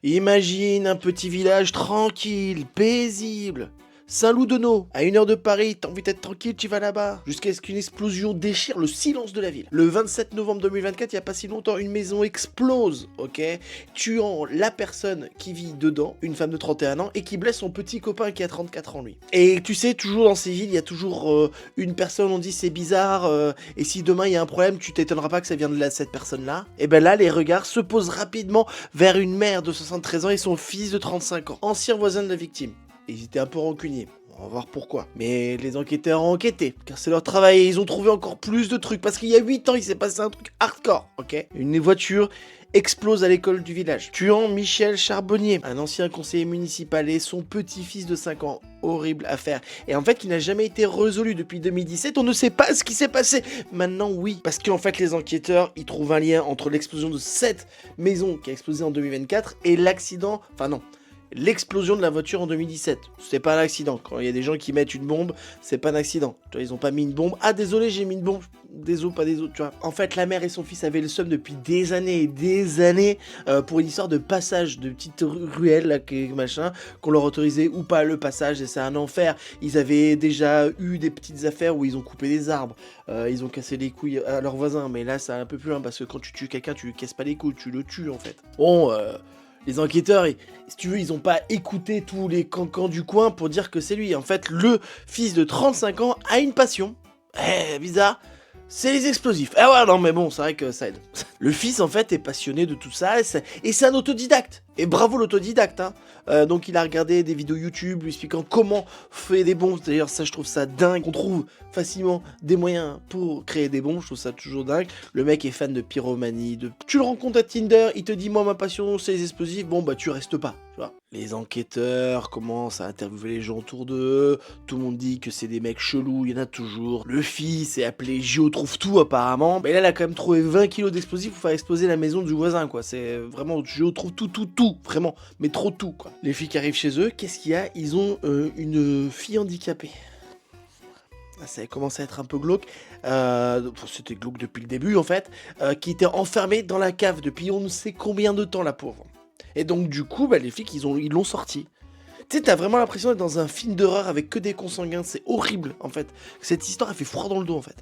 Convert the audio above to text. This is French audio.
Imagine un petit village tranquille, paisible. Saint-Loup-de-No, à 1 heure de Paris, t'as envie d'être tranquille, tu vas là-bas. Jusqu'à ce qu'une explosion déchire le silence de la ville. Le 27 novembre 2024, il n'y a pas si longtemps, une maison explose, ok, tuant la personne qui vit dedans, une femme de 31 ans, et qui blesse son petit copain qui a 34 ans, lui. Et tu sais, toujours dans ces villes, il y a toujours une personne, on dit c'est bizarre, et si demain il y a un problème, tu t'étonneras pas que ça vient de cette personne-là. Et ben là, les regards se posent rapidement vers une mère de 73 ans et son fils de 35 ans, ancien voisin de la victime. Ils étaient un peu rancuniers. On va voir pourquoi. Mais les enquêteurs ont enquêté, car c'est leur travail et ils ont trouvé encore plus de trucs. Parce qu'il y a 8 ans, il s'est passé un truc hardcore, ok. Une voiture explose à l'école du village, tuant Michel Charbonnier, un ancien conseiller municipal et son petit-fils de 5 ans. Horrible affaire. Et en fait, qui n'a jamais été résolu depuis 2017. On ne sait pas ce qui s'est passé. Maintenant, oui. Parce qu'en fait, les enquêteurs, ils trouvent un lien entre l'explosion de cette maison qui a explosé en 2024 et l'accident... Enfin non. L'explosion de la voiture en 2017. C'est pas un accident. Quand il y a des gens qui mettent une bombe, c'est pas un accident. Tu vois, ils ont pas mis une bombe. Ah, désolé, j'ai mis une bombe. Désolé, pas des autres, tu vois. En fait, la mère et son fils avaient le seum depuis des années et des années pour une histoire de passage, de petites ruelles, là, machin, qu'on leur autorisait ou pas le passage, et c'est un enfer. Ils avaient déjà eu des petites affaires où ils ont coupé des arbres, ils ont cassé les couilles à leurs voisins, mais là, c'est un peu plus loin, parce que quand tu tues quelqu'un, tu lui casses pas les couilles, tu le tues, en fait. Bon, les enquêteurs, si tu veux, ils ont pas écouté tous les cancans du coin pour dire que c'est lui. En fait, le fils de 35 ans a une passion. Bizarre. C'est les explosifs. Ah ouais, non, mais bon, c'est vrai que ça aide. Le fils, en fait, est passionné de tout ça, et c'est un autodidacte. Et bravo l'autodidacte, hein. Donc il a regardé des vidéos YouTube lui expliquant comment faire des bombes. D'ailleurs, ça, je trouve ça dingue. On trouve facilement des moyens pour créer des bombes. Je trouve ça toujours dingue. Le mec est fan de pyromanie. Tu le rencontres à Tinder, il te dit, moi, ma passion, c'est les explosifs. Bon, bah, tu restes pas, tu vois. Les enquêteurs commencent à interviewer les gens autour d'eux. Tout le monde dit que c'est des mecs chelous, il y en a toujours. Le fils est appelé Gio trouve tout apparemment. Mais là, il a quand même trouvé 20 kilos d'explosifs pour faire exploser la maison du voisin, quoi. C'est vraiment Gio trouve tout, vraiment. Mais trop tout, quoi. Les filles qui arrivent chez eux, qu'est-ce qu'il y a? Ils ont une fille handicapée. Ça a commencé à être un peu glauque, c'était glauque depuis le début en fait, qui était enfermée dans la cave depuis on ne sait combien de temps, la pauvre. Et donc du coup, bah, les flics, ils l'ont sorti. Tu sais, t'as vraiment l'impression d'être dans un film d'horreur avec que des consanguins, c'est horrible en fait. Cette histoire, elle fait froid dans le dos en fait.